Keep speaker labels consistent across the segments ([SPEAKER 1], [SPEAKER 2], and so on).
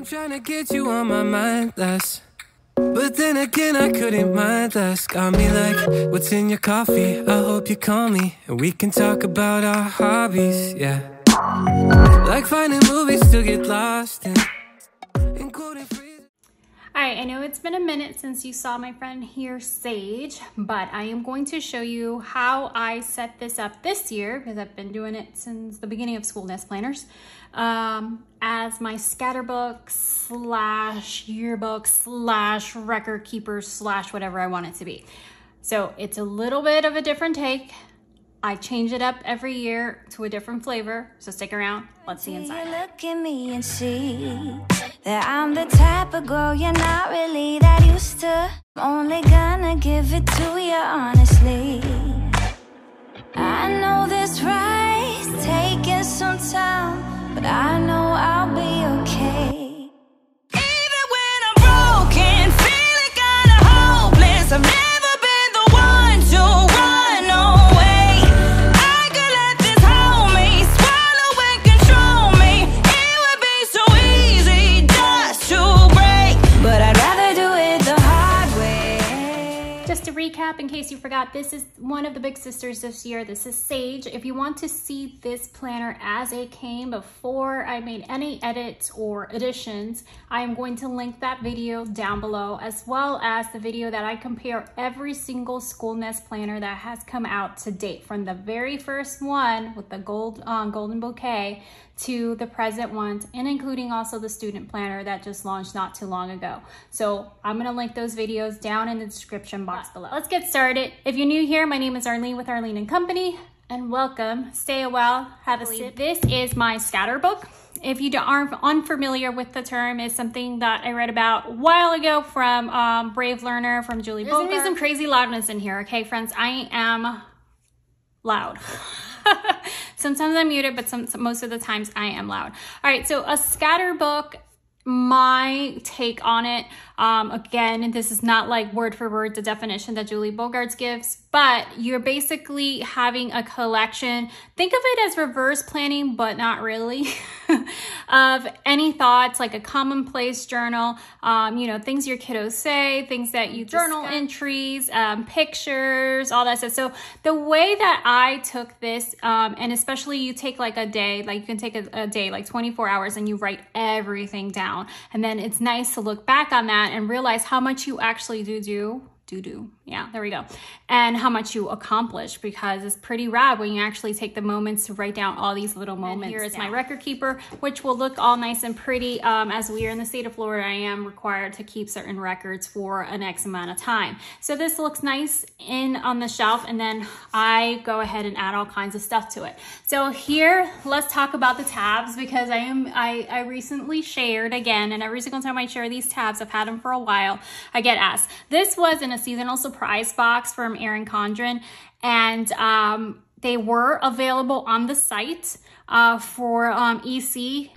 [SPEAKER 1] I'm trying to get you on my mind less, but then again I couldn't mind less. Got me like, what's in your coffee? I hope you call me and we can talk about our hobbies, yeah. Like finding movies to get lost in quoting phrases.
[SPEAKER 2] All right, I know it's been a minute since you saw my friend here, Sage, but I am going to show you how I set this up this year, because I've been doing it since the beginning of Schoolnest planners, as my Scatterbook / yearbook / record keeper / whatever I want it to be. So it's a little bit of a different take. I change it up every year to a different flavor, so stick around. Let's see inside.
[SPEAKER 3] You look at me and see that I'm the type of girl you're not really that used to. I'm only gonna give it to you honestly. I know this ride's taking some time, but I know I'll be okay. Even when I'm broken, feeling kinda hopeless, I've never been the one to run away. I could let this hold me, swallow and control me. It would be so easy just to break, but I'd rather do it the hard way.
[SPEAKER 2] Just to recap, in case you forgot, this is one of the big sisters this year. This is Sage. If you want to see this planner as it came before I made any edits or additions, I am going to link that video down below, as well as the video that I compare every single Schoolnest planner that has come out to date, from the very first one with the golden bouquet to the present ones, and including also the student planner that just launched not too long ago. So I'm gonna link those videos down in the description box below. Let's get started. If you're new here, my name is Arlene with Arlene and Company, and welcome. Stay a while, have a sip. This is my Scatterbook. If you aren't unfamiliar with the term, it's something that I read about a while ago from Brave Learner, from Julie Bogart. There's gonna be some crazy loudness in here, okay, friends? I am loud. Sometimes I'm muted, but most of the times I am loud. All right, so a Scatterbook, my take on it, again, this is not like word for word the definition that Julie Bogart gives, but you're basically having a collection. Think of it as reverse planning, but not really, of any thoughts, like a commonplace journal, you know, things your kiddos say, things that you journal entries, pictures, all that stuff. So the way that I took this, and especially you take like a day, like you can take a day, like 24 hours, and you write everything down. And then it's nice to look back on that and realize how much you actually do. Yeah, there we go. And how much you accomplish, because it's pretty rad when you actually take the moments to write down all these little moments. And here is my record keeper, which will look all nice and pretty. As we are in the state of Florida, I am required to keep certain records for an X amount of time. So this looks nice on the shelf, and then I go ahead and add all kinds of stuff to it. So here, let's talk about the tabs, because I recently shared again, and every single time I share these tabs, I've had them for a while, I get asked. This was in a seasonal surprise box from Erin Condren, and they were available on the site for EC.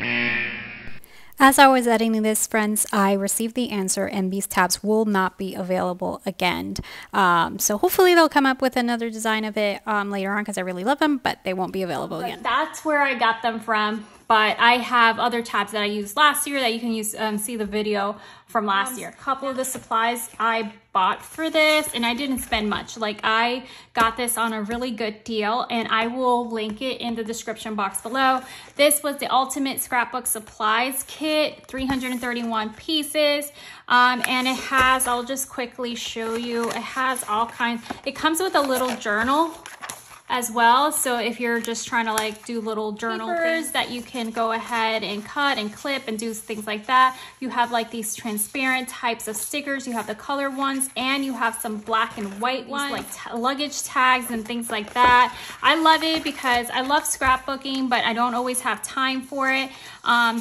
[SPEAKER 4] As I was editing this, friends, I received the answer, and these tabs will not be available again. So hopefully they'll come up with another design of it later on, because I really love them, but they won't be available again.
[SPEAKER 2] That's where I got them from. But I have other tabs that I used last year that you can use, see the video from last year. A couple of the supplies I bought for this, and I didn't spend much. Like, I got this on a really good deal, and I will link it in the description box below. This was the Ultimate Scrapbook Supplies Kit, 331 pieces. And it has, I'll just quickly show you, it has all kinds. It comes with a little journal as well. So if you're just trying to like do little journal things that you can go ahead and cut and clip and do things like that. You have like these transparent types of stickers. You have the color ones, and you have some black and white ones, like luggage tags and things like that. I love it because I love scrapbooking, but I don't always have time for it.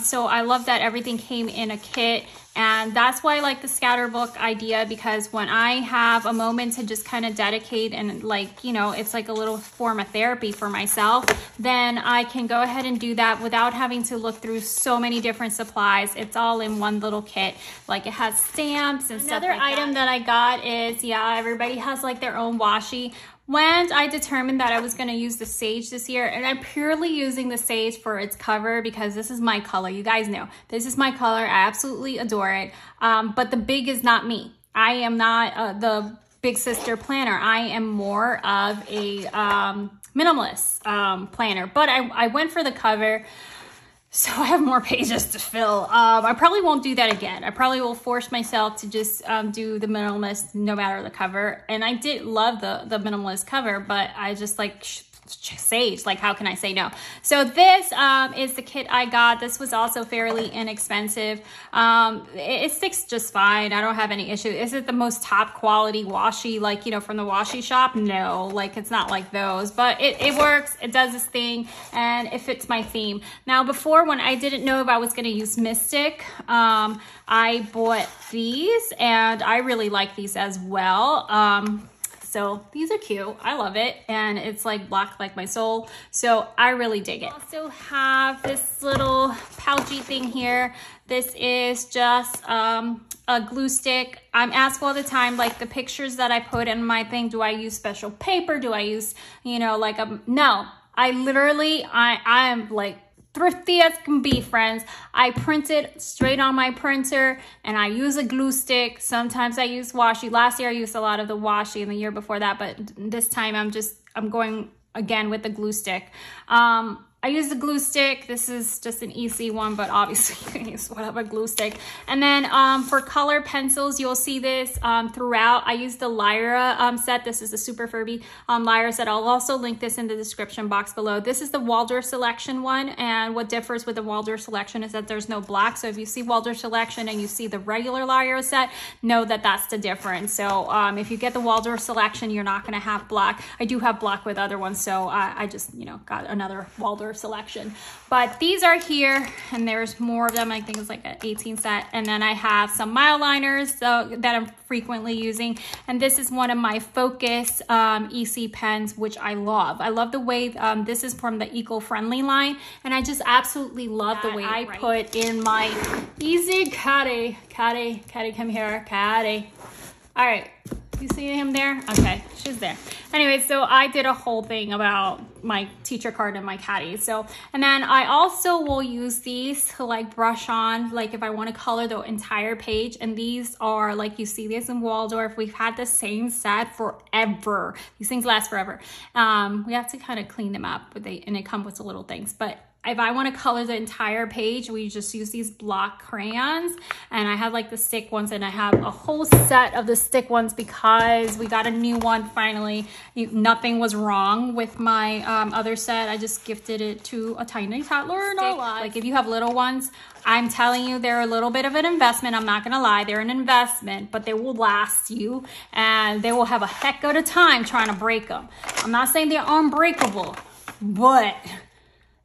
[SPEAKER 2] So I love that everything came in a kit. And that's why I like the Scatterbook idea, because when I have a moment to just kind of dedicate and like, you know, it's like a little form of therapy for myself, then I can go ahead and do that without having to look through so many different supplies. It's all in one little kit. Like, it has stamps and stuff like that. Another item that I got is, yeah, everybody has like their own washi. when I determined that I was going to use the sage this year, and I'm purely using the sage for its cover because this is my color. You guys know this is my color. I absolutely adore it. But the big is not me. I am not the big sister planner. I am more of a minimalist planner, but I went for the cover. So I have more pages to fill. I probably won't do that again. I probably will force myself to just do the minimalist no matter the cover. And I did love the minimalist cover, but I just like sage. Like, how can I say no? So this is the kit I got. This was also fairly inexpensive. It sticks just fine. I don't have any issue. Is it the most top quality washi, like, you know, from the washi shop? No, like, it's not like those, but it works. It does its thing, and it fits my theme. Now, before, when I didn't know if I was going to use Mystic, I bought these, and I really like these as well. So these are cute. I love it. And it's like black like my soul. So I really dig it. I also have this little pouchy thing here. This is just a glue stick. I'm asked all the time, like the pictures that I put in my thing, do I use special paper? Do I use, you know, like no. I literally, I am like thrifty as can be, friends. I print it straight on my printer, and I use a glue stick. Sometimes I use washi. Last year I used a lot of the washi, and the year before that, but this time I'm going again with the glue stick. I use the glue stick. This is just an EC one, but obviously you can use whatever glue stick. And then for color pencils, you'll see this throughout. I use the Lyra set. This is the Super Furby Lyra set. I'll also link this in the description box below. This is the Waldorf Selection one, and what differs with the Waldorf Selection is that there's no black. So if you see Waldorf Selection and you see the regular Lyra set, know that that's the difference. So if you get the Waldorf Selection, you're not going to have black. I do have black with other ones, so I just, you know, got another Waldorf Selection. But these are here, and there's more of them. I think it's like an 18 set. And then I have some mile liners that I'm frequently using, and this is one of my Focus EC pens, which I love. I love the way this is from the eco-friendly line, and I just absolutely love the way I put in my easy Caddy, come here, Caddy. All right, you see him there? Okay, she's there. Anyway, so I did a whole thing about my teacher card and my Caddy. So, and then I also will use these to like brush on, like if I want to color the entire page. And these are like, you see this in Waldorf. We've had the same set forever. These things last forever. We have to kind of clean them up, and it comes with little things. But if I want to color the entire page, we just use these block crayons, and I have like the stick ones, and I have a whole set of the stick ones because we got a new one finally. Nothing was wrong with my other set. I just gifted it to a tiny toddler. Like if you have little ones, I'm telling you, they're a little bit of an investment. I'm not gonna lie, they're an investment, but they will last you, and they will have a heck of a time trying to break them. I'm not saying they're unbreakable, but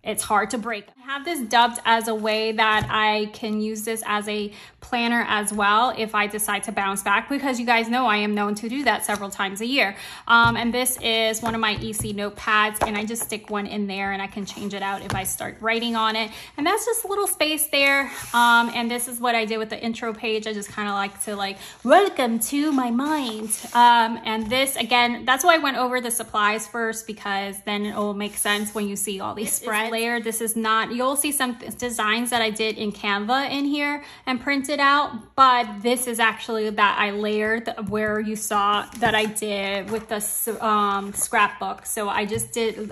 [SPEAKER 2] it's hard to break. I have this dubbed as a way that I can use this as a planner as well if I decide to bounce back, because you guys know I am known to do that several times a year. And this is one of my EC notepads, and I just stick one in there, and I can change it out if I start writing on it. And that's just a little space there. And this is what I did with the intro page. I just kind of like to like, welcome to my mind. And this, again, that's why I went over the supplies first, because then it will make sense when you see all these spreads. Layered. This is not, you'll see some designs that I did in Canva in here and printed out, but this is actually that I layered, where you saw that I did with the scrapbook. So I just did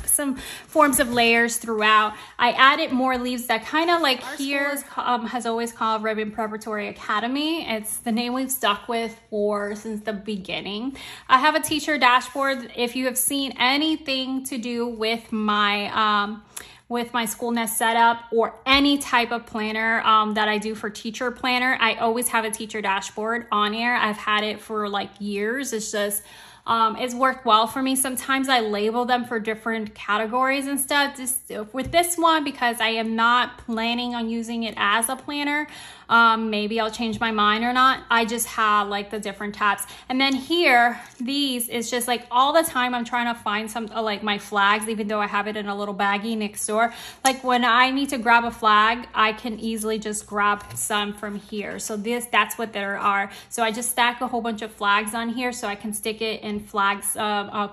[SPEAKER 2] some forms of layers throughout. I added more leaves that kind of like here has always called Ribbon Preparatory Academy. It's the name we've stuck with since the beginning. I have a teacher dashboard. If you have seen anything to do with my Schoolnest setup or any type of planner that I do for teacher planner, I always have a teacher dashboard on here. I've had it for like years. It's just, it's worked well for me. Sometimes I label them for different categories and stuff. Just with this one, because I am not planning on using it as a planner, maybe I'll change my mind or not. I just have like the different tabs. And then here, these is just like all the time I'm trying to find some like my flags, even though I have it in a little baggie next door. Like when I need to grab a flag, I can easily just grab some from here. So that's what there are. So I just stack a whole bunch of flags on here so I can stick it in and flags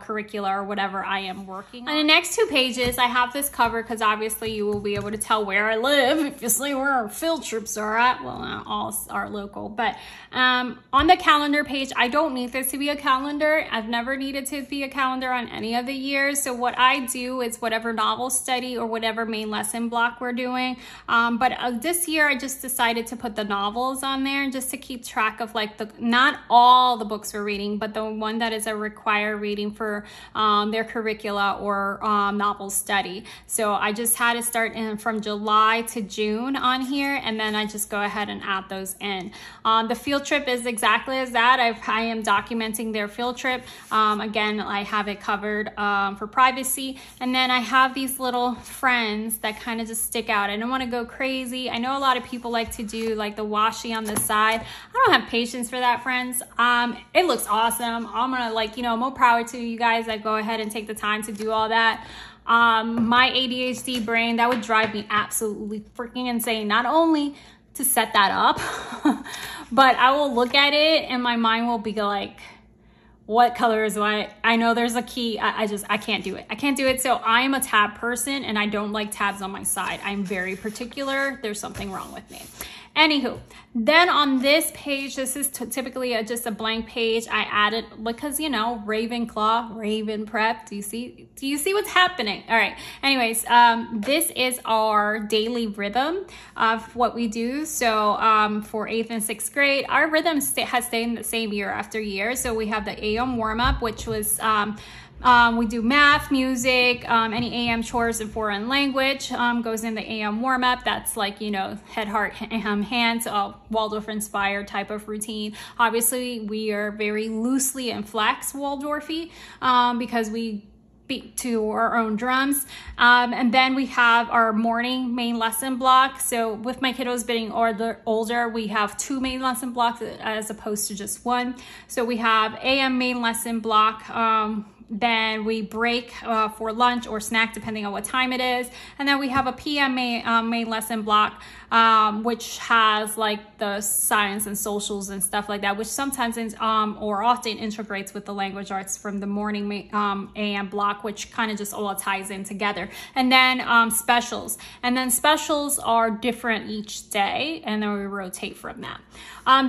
[SPEAKER 2] curricula or whatever I am working on. The next 2 pages, I have this covered because obviously you will be able to tell where I live if you see where our field trips are at. Well, not all are local, but on the calendar page, I don't need this to be a calendar. I've never needed to be a calendar on any of the years. So what I do is whatever novel study or whatever main lesson block we're doing. But this year I just decided to put the novels on there just to keep track of like not all the books we're reading, but the one that is a required reading for their curricula or novel study. So I just had to start from July to June on here, and then I just go ahead and add those in. The field trip is exactly as that. I am documenting their field trip. Again, I have it covered for privacy. And then I have these little friends that kind of just stick out. I don't want to go crazy. I know a lot of people like to do like the washi on the side. I don't have patience for that, friends. It looks awesome. I'm gonna like, you know, more power to you guys that go ahead and take the time to do all that. My ADHD brain, that would drive me absolutely freaking insane. Not only to set that up, but I will look at it and my mind will be like, what color is what? I know there's a key. I can't do it. I can't do it. So I'm a tab person and I don't like tabs on my side. I'm very particular. There's something wrong with me. Anywho, then on this page, this is typically just a blank page. I added, because, you know, Ravenclaw, Raven Prep. Do you see what's happening? All right. Anyways, this is our daily rhythm of what we do. So for 8th and 6th grade, our rhythm has stayed the same year after year. So we have the AM warm up, which was we do math, music, any AM chores and foreign language goes in the AM warm-up. That's like, you know, head, heart, hands, Waldorf inspired type of routine. Obviously, we are very loosely and flex Waldorfy because we beat to our own drums. And then we have our morning main lesson block. So with my kiddos being older, we have 2 main lesson blocks as opposed to just 1. So we have AM main lesson block, then we break for lunch or snack depending on what time it is, and then we have a PM main lesson block, which has like the science and socials and stuff like that, which sometimes or often integrates with the language arts from the morning AM block, which kind of just all ties in together. And then specials, and then specials are different each day, and then we rotate from that.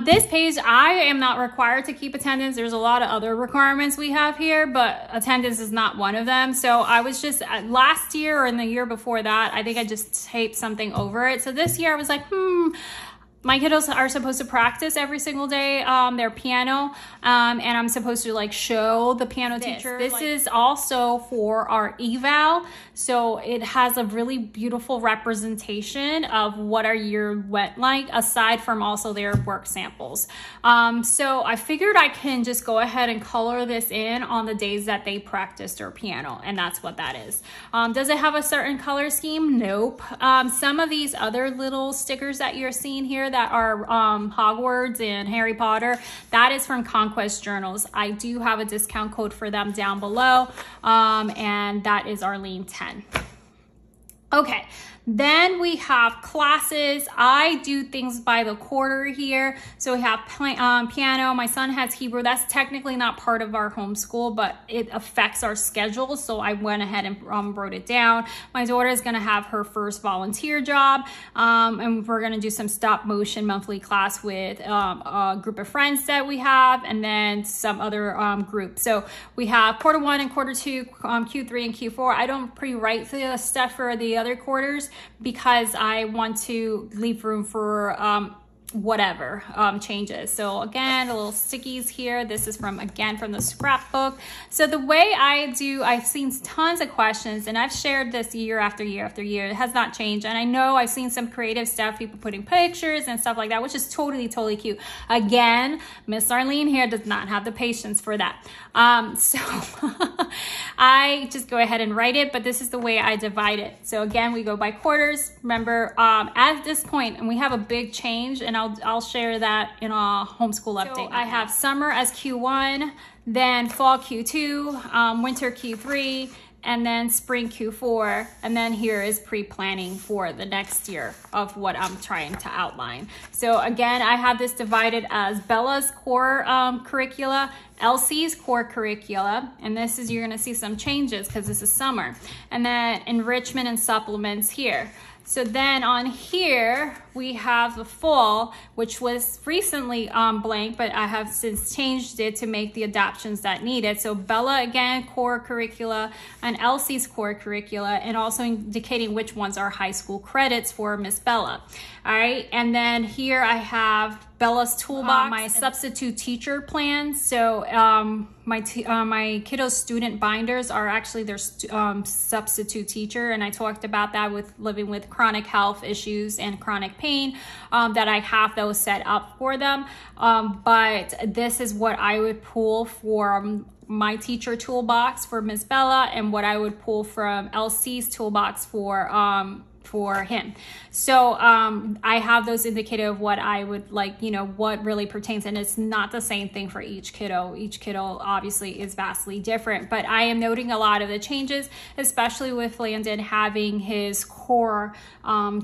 [SPEAKER 2] This page, I am not required to keep attendance. There's a lot of other requirements we have here, but attendance is not one of them. So I was just, last year or in the year before that, I think I just taped something over it. So this year I was like, my kiddos are supposed to practice every single day their piano, and I'm supposed to like show the piano teacher. This is also for our eval, so it has a really beautiful representation of what our year went like, aside from also their work samples. So I figured I can just go ahead and color this in on the days that they practiced their piano, and that's what that is. Does it have a certain color scheme? Nope. Some of these other little stickers that you're seeing here that are Hogwarts and Harry Potter, that is from Conquest Journals. I do have a discount code for them down below, and that is Arlene 10. Okay, then we have classes. I do things by the quarter here. So we have piano. My son has Hebrew. That's technically not part of our homeschool, but it affects our schedule. So I went ahead and wrote it down. My daughter is going to have her first volunteer job. And we're going to do some stop motion monthly class with a group of friends that we have, and then some other group. So we have quarter 1 and quarter 2, Q3 and Q4. I don't pre-write the stuff for the other quarters because I want to leave room for whatever changes. So again, a little stickies here. This is from the scrapbook. So the way I do, I've seen tons of questions, and I've shared this year after year after year. It has not changed. And I know I've seen some creative stuff, people putting pictures and stuff like that, which is totally cute. Again, Miss Arlene here does not have the patience for that. So I just go ahead and write it, but this is the way I divide it. So again, we go by quarters. Remember, at this point, and we have a big change, and I'll share that in a homeschool update. So I have summer as Q1, then fall Q2, winter Q3, and then spring Q4, and then here is pre-planning for the next year of what I'm trying to outline. So again, I have this divided as Bella's core curricula, Elsie's core curricula, and this is, you're gonna see some changes because this is summer, and then enrichment and supplements here. So then on here, we have the fall, which was recently blank, but I have since changed it to make the adaptions that needed. So Bella, again, core curricula, and Elsie's core curricula, and also indicating which ones are high school credits for Miss Bella. All right, and then here I have Bella's toolbox, my substitute teacher plan. So my kiddos' student binders are actually their substitute teacher, and I talked about that with living with chronic health issues and chronic pain, that I have those set up for them. But this is what I would pull for my teacher toolbox for Miss Bella, and what I would pull from LC's toolbox for him. So I have those indicative of what I would like, you know, what really pertains, and it's not the same thing for each kiddo. Each kiddo obviously is vastly different, but I am noting a lot of the changes, especially with Landon having his core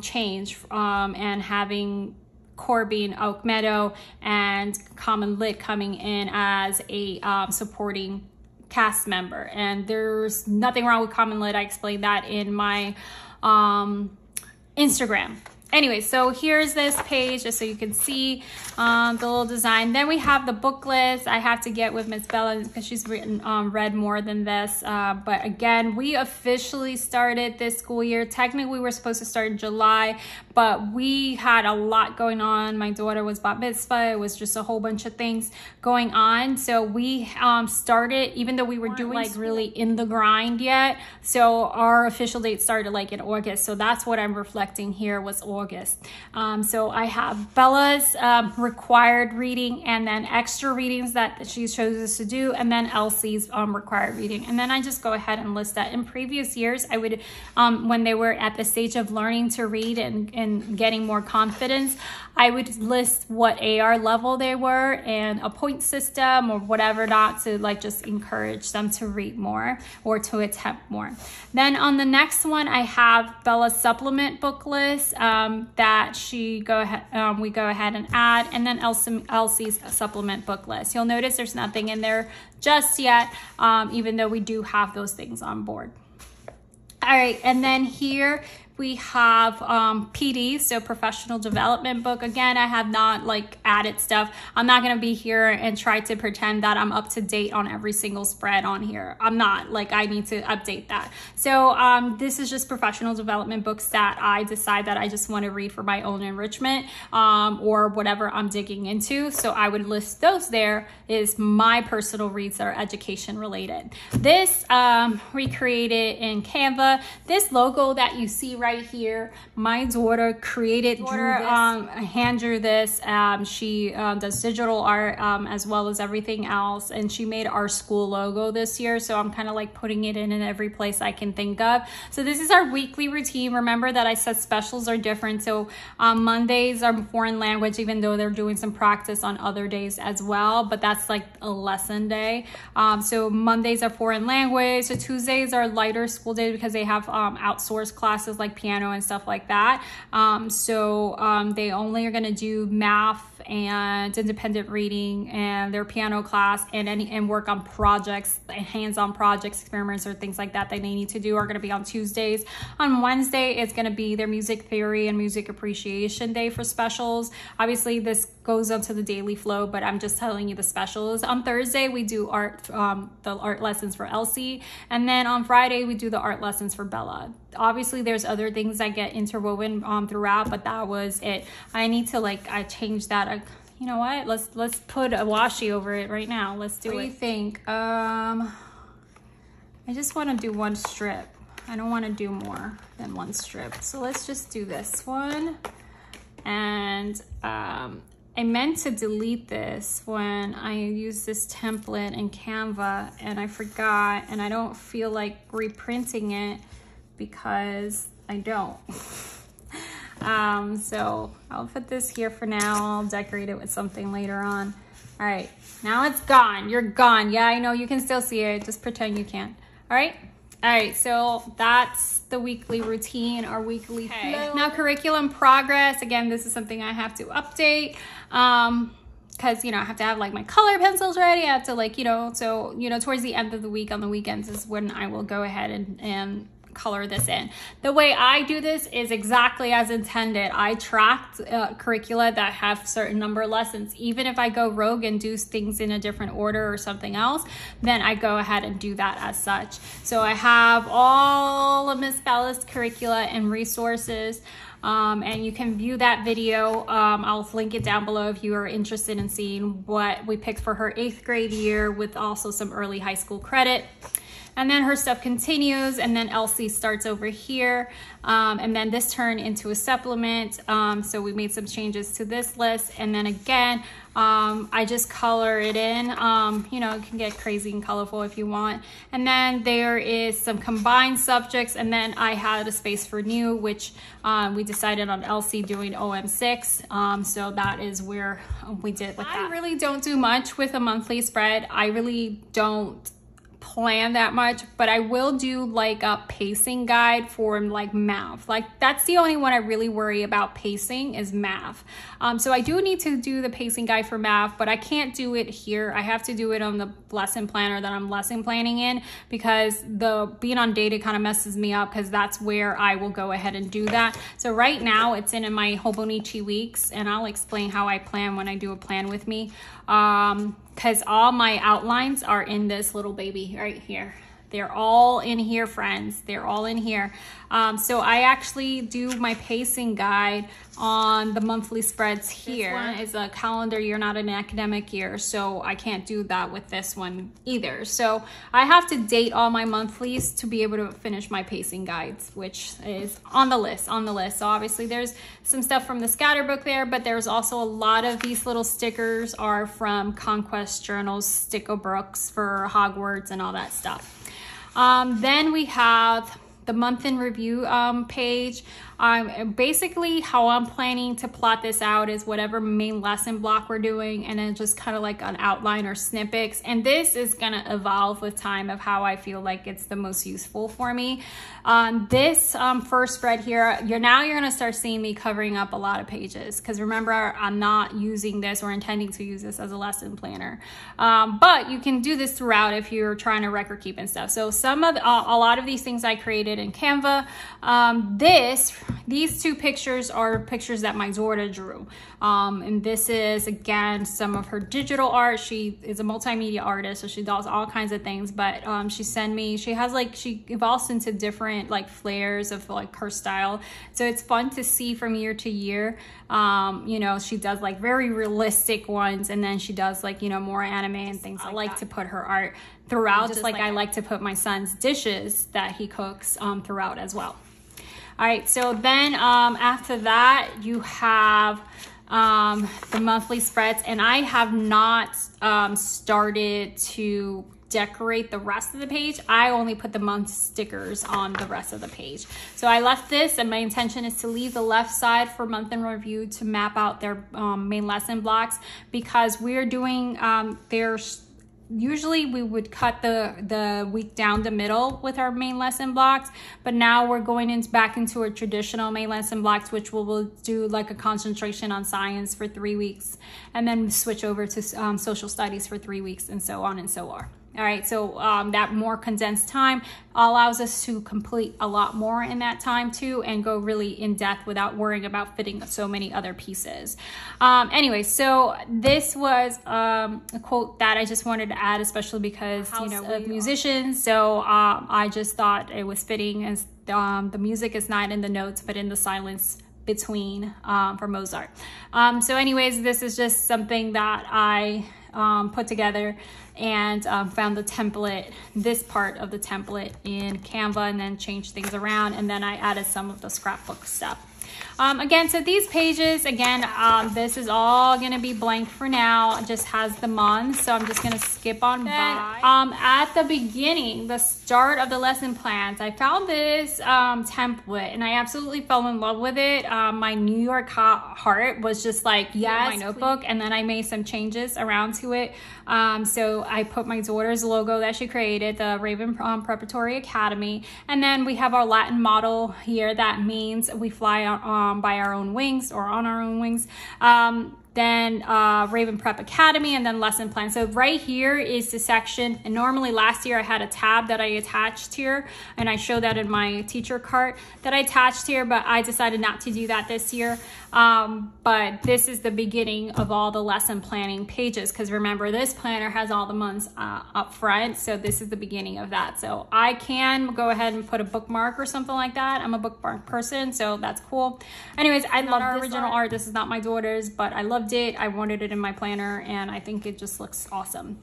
[SPEAKER 2] change and having core being Oak Meadow and Common Lit coming in as a supporting cast member. And there's nothing wrong with Common Lit. I explained that in my Instagram. Anyway, so here's this page just so you can see the little design. Then we have the book list. I have to get with Miss Bella because she's read more than this. But again, we officially started this school year. Technically, we were supposed to start in July, but we had a lot going on. My daughter was bat mitzvah. It was just a whole bunch of things going on. So we started, even though we were doing like really in the grind yet. So our official date started like in August. So that's what I'm reflecting here was August. So I have Bella's required reading, and then extra readings that she chooses to do, and then Elsie's required reading. And then I just go ahead and list that. In previous years, I would, when they were at the stage of learning to read and getting more confidence, I would list what AR level they were and a point system or whatever, not to like just encourage them to read more or to attempt more. Then on the next one, I have Bella's supplement book list that we go ahead and add, and then Elsie's supplement book list. You'll notice there's nothing in there just yet, even though we do have those things on board. All right, and then here we have PD, so professional development book. Again, I have not like added stuff. I'm not gonna be here and try to pretend that I'm up to date on every single spread on here. I'm not, like I need to update that. So this is just professional development books that I decide that I just wanna read for my own enrichment or whatever I'm digging into. So I would list those there is my personal reads that are education related. This recreated in Canva. This logo that you see right here, my daughter created, hand drew this. She does digital art as well as everything else, and she made our school logo this year, so I'm kind of like putting it in every place I can think of. So this is our weekly routine. Remember that I said specials are different, so Mondays are foreign language, even though they're doing some practice on other days as well, but that's like a lesson day. So Mondays are foreign language, so Tuesdays are lighter school days because they have outsourced classes like piano and stuff like that. They only are going to do math and independent reading and their piano class and work on projects, hands-on projects, experiments, or things like that they need to do are going to be on Tuesdays. On Wednesday, it's going to be their music theory and music appreciation day for specials. Obviously, this goes onto the daily flow, but I'm just telling you the specials. On Thursday, we do the art lessons for Elsie, and then on Friday, we do the art lessons for Bella. Obviously, there's other things that get interwoven throughout, but that was it. I need to I changed that. You know what? Let's put a washi over it right now. Let's do it. What do you think? I just want to do one strip. I don't want to do more than one strip. So let's just do this one. And I meant to delete this when I used this template in Canva, and I forgot, and I don't feel like reprinting it because I don't. So I'll put this here for now. I'll decorate it with something later on. All right, now it's gone. You're gone. Yeah, I know you can still see it. Just pretend you can't. All right, All right, so that's the weekly routine, our weekly flow. Now curriculum progress, again, this is something I have to update. Because, you know, I have to have like my color pencils ready. I have to like, you know, so, you know, towards the end of the week on the weekends is when I will go ahead and color this in. The way I do this is exactly as intended. I tracked curricula that have certain number of lessons. Even if I go rogue and do things in a different order or something else, then I go ahead and do that as such. So I have all of Miss Bella's curricula and resources. And you can view that video. I'll link it down below if you are interested in seeing what we picked for her 8th grade year with also some early high school credit. And then her stuff continues, and then Elsie starts over here. And then this turned into a supplement. So we made some changes to this list. And then again, I just color it in. You know, it can get crazy and colorful if you want. And then there is some combined subjects. And then I had a space for new, which we decided on Elsie doing OM6. So that is where we did with that. I really don't do much with a monthly spread. I really don't plan that much, but I will do like a pacing guide for like math. Like that's the only one I really worry about pacing is math. So I do need to do the pacing guide for math, but I can't do it here. I have to do it on the lesson planner that I'm lesson planning in, because the being Undated kind of messes me up, because that's where I will go ahead and do that. So right now it's in my Hobonichi weeks, and I'll explain how I plan when I do a plan with me. Because all my outlines are in this little baby right here. They're all in here, friends. They're all in here. So I actually do my pacing guide on the monthly spreads here. This one is a calendar year, not an academic year, so I can't do that with this one either. So I have to date all my monthlies to be able to finish my pacing guides, which is on the list, So obviously there's some stuff from the Scatterbook there, but there's also a lot of these little stickers are from Conquest Journals, Stickobooks for Hogwarts and all that stuff. Then we have the month in review page. Basically how I'm planning to plot this out is whatever main lesson block we're doing, and then just kind of like an outline or snippets. And this is gonna evolve with time of how I feel like it's the most useful for me. This first spread here, you're gonna start seeing me covering up a lot of pages, because remember, I'm not using this or intending to use this as a lesson planner. But you can do this throughout if you're trying to record keep and stuff. So some of a lot of these things I created in Canva. These two pictures are pictures that my daughter drew. And this is, again, some of her digital art. She is a multimedia artist, so she does all kinds of things, but she evolves into different like flares of like her style. So it's fun to see from year to year. You know, she does like very realistic ones, and then she does like, you know, more anime and things like that. I like to put her art throughout, just like I like to put my son's dishes that he cooks throughout as well. All right, so then after that, you have the monthly spreads, and I have not started to decorate the rest of the page. I only put the month stickers on the rest of the page. So I left this, and my intention is to leave the left side for month in review to map out their main lesson blocks, because we're doing usually we would cut the week down the middle with our main lesson blocks, but now we're going back into our traditional main lesson blocks, which we'll do like a concentration on science for 3 weeks, and then switch over to social studies for 3 weeks, and so on and so on. All right, so that more condensed time allows us to complete a lot more in that time too, and go really in depth without worrying about fitting so many other pieces. Anyway, so this was a quote that I just wanted to add, especially because, you know, of musicians. So I just thought it was fitting, as the music is not in the notes, but in the silence between for Mozart. So anyways, this is just something that I put together, and found the template, this part of the template in Canva, and then changed things around, and then I added some of the scrapbook stuff. Again, so these pages, again, this is all gonna be blank for now. It just has the month, so I'm just gonna skip on by. At the beginning, the start of the lesson plans, I found this template and I absolutely fell in love with it. My New York heart was just like, yes, my notebook, please. And then I made some changes around to it. So I put my daughter's logo that she created, the Raven Preparatory Academy, and then we have our Latin model here. That means we fly by our own wings, or on our own wings. Then Raven Prep Academy, and then lesson plan. So right here is the section, and normally last year I had a tab that I attached here, and I showed that in my teacher cart that I attached here, but I decided not to do that this year. But this is the beginning of all the lesson planning pages, because remember, this planner has all the months up front, so this is the beginning of that. So I can go ahead and put a bookmark or something like that. I'm a bookmark person, so that's cool. Anyways, I love our original art. This is not my daughter's, but I loved it. I wanted it in my planner, and I think it just looks awesome.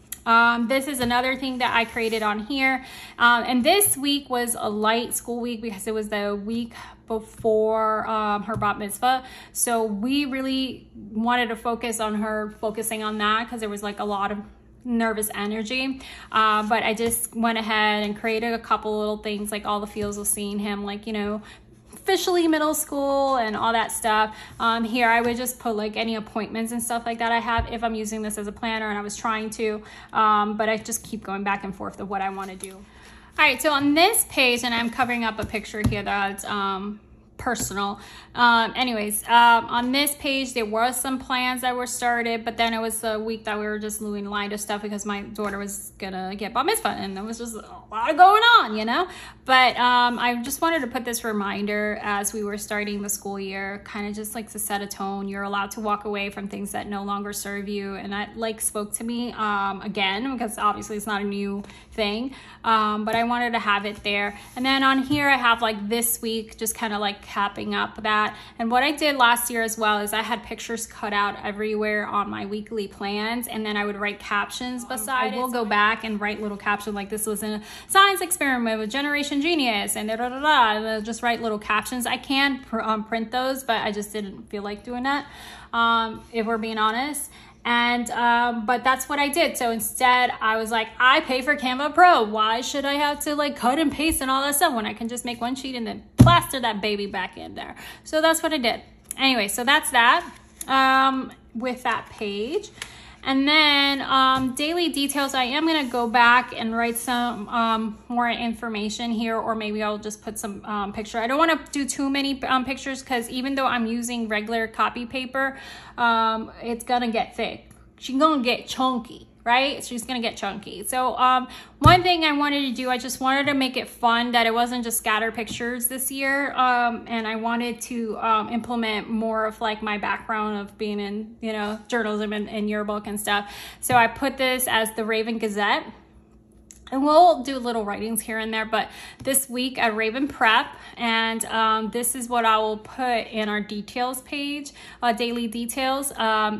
[SPEAKER 2] This is another thing that I created on here, and this week was a light school week because it was the week before her bat mitzvah, so we really wanted to focus on her focusing on that because there was like a lot of nervous energy, but I just went ahead and created a couple little things, like all the feels of seeing him, like, you know, officially middle school and all that stuff. Here I would just put like any appointments and stuff like that I have if I'm using this as a planner, and I was trying to, but I just keep going back and forth of what I want to do. All right, so on this page, and I'm covering up a picture here that's personal. Anyways, on this page there was some plans that were started, but then it was a week that we were just doing lighter stuff because my daughter was gonna get bat mitzvah, and there was just a lot going on, you know. But I just wanted to put this reminder as we were starting the school year, kind of just like to set a tone. You're allowed to walk away from things that no longer serve you, and that like spoke to me again, because obviously it's not a new thing, but I wanted to have it there. And then on here I have like this week, just kind of like capping up that. And what I did last year as well is I had pictures cut out everywhere on my weekly plans, and then I would write captions beside it. I will go back and write little captions like this was a science experiment with Generation Genius, and and just write little captions. I can print those, but I just didn't feel like doing that, if we're being honest. And but that's what I did. So instead I was like, I pay for Canva Pro, why should I have to like cut and paste and all that stuff when I can just make one sheet and then plaster that baby back in there? So that's what I did. Anyway, so that's that with that page. And then daily details, I am going to go back and write some more information here, or maybe I'll just put some picture. I don't want to do too many pictures, because even though I'm using regular copy paper, it's going to get thick. She's going to get chunky, right? She's going to get chunky. So one thing I wanted to do, I just wanted to make it fun, that it wasn't just scatter pictures this year. And I wanted to implement more of like my background of being in, you know, journalism and yearbook and stuff. So I put this as the Raven Gazette. And we'll do little writings here and there, but this week at Raven Prep, and this is what I will put in our details page, daily details,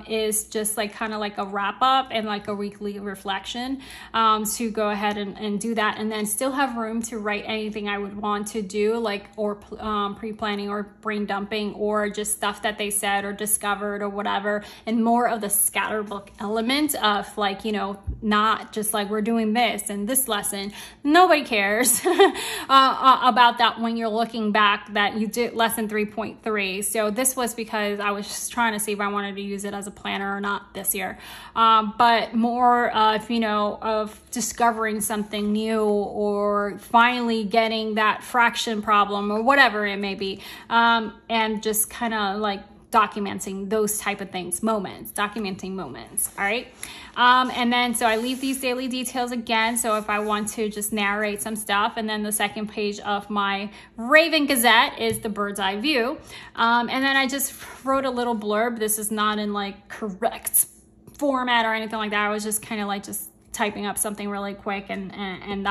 [SPEAKER 2] is just like kind of like a wrap up and like a weekly reflection, to go ahead and do that, and then still have room to write anything I would want to do, like, or pre-planning or brain dumping, or just stuff that they said or discovered or whatever, and more of the Scatterbook element of like, you know, not just like we're doing this and this lesson. Nobody cares about that when you're looking back that you did lesson 3.3. So this was because I was just trying to see if I wanted to use it as a planner or not this year, but more of, you know, of discovering something new, or finally getting that fraction problem or whatever it may be, and just kind of like documenting those type of things, documenting moments. All right. And then, so I leave these daily details again. So if I want to just narrate some stuff, and then the second page of my Raven Gazette is the bird's eye view. And then I just wrote a little blurb. This is not in like correct format or anything like that. I was just kind of like just typing up something really quick, and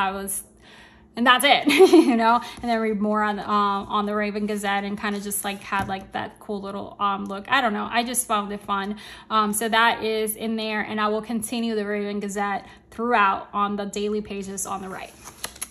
[SPEAKER 2] that's it, you know, and then read more on the Raven Gazette, and kind of just like had like that cool little look. I don't know, I just found it fun. So that is in there, and I will continue the Raven Gazette throughout on the daily pages on the right.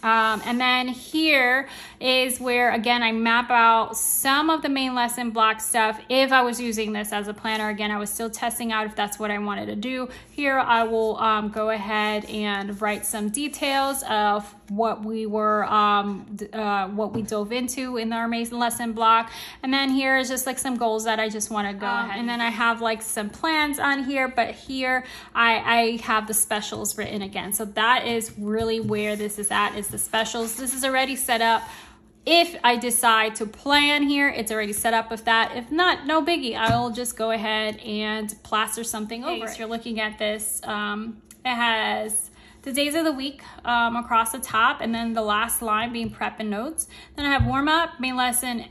[SPEAKER 2] And then here is where, again, I map out some of the main lesson block stuff. If I was using this as a planner, again, I was still testing out if that's what I wanted to do. Here I will go ahead and write some details of what we were, what we dove into in our main lesson block. And then here is just like some goals that I just want to go ahead. And then I have like some plans on here, but here I have the specials written again. So that is really where this is at, is the specials. This is already set up. If I decide to plan here, it's already set up with that. If not, no biggie. I'll just go ahead and plaster something over it. So you're looking at this, it has the days of the week across the top, and then the last line being prep and notes. Then I have warm up, main lesson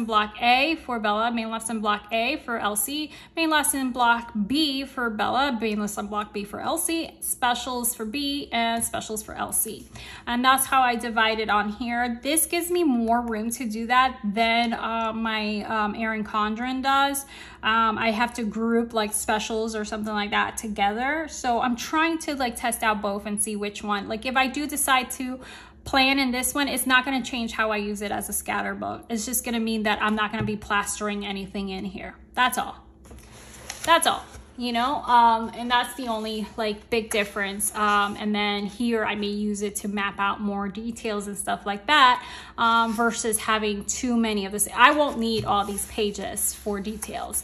[SPEAKER 2] block A for Bella, main lesson block A for Elsie, main lesson block B for Bella, main lesson block B for Elsie, specials for B, and specials for Elsie. And that's how I divide it on here. This gives me more room to do that than my Erin Condren does. I have to group like specials or something like that together. So I'm trying to like test out both and see which one. Like if I do decide to plan in this one, it's not going to change how I use it as a scatterbook. It's just going to mean that I'm not going to be plastering anything in here. That's all. That's all. You know, and that's the only like big difference. And then here I may use it to map out more details and stuff like that, versus having too many of this. I won't need all these pages for details.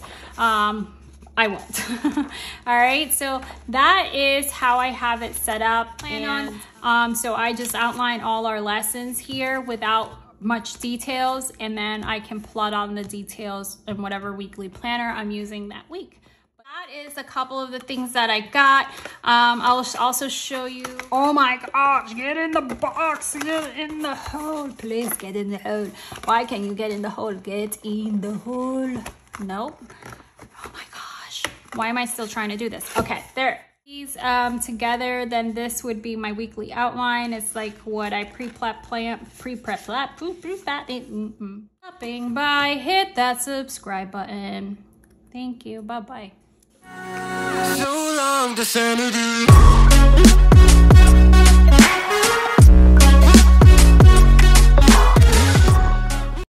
[SPEAKER 2] I won't. All right, so that is how I have it set up. So I just outline all our lessons here without much details, and then I can plot on the details in whatever weekly planner I'm using that week. That is a couple of the things that I got. I'll also show you. Oh my gosh, get in the box, get in the hole. Please get in the hole. Why can you get in the hole? Get in the hole. Nope. Oh my gosh. Why am I still trying to do this? Okay, there. These together, then this would be my weekly outline. It's like what I pre-prep Stopping by, hit that subscribe button. Thank you. Bye-bye.
[SPEAKER 1] So long to sanity.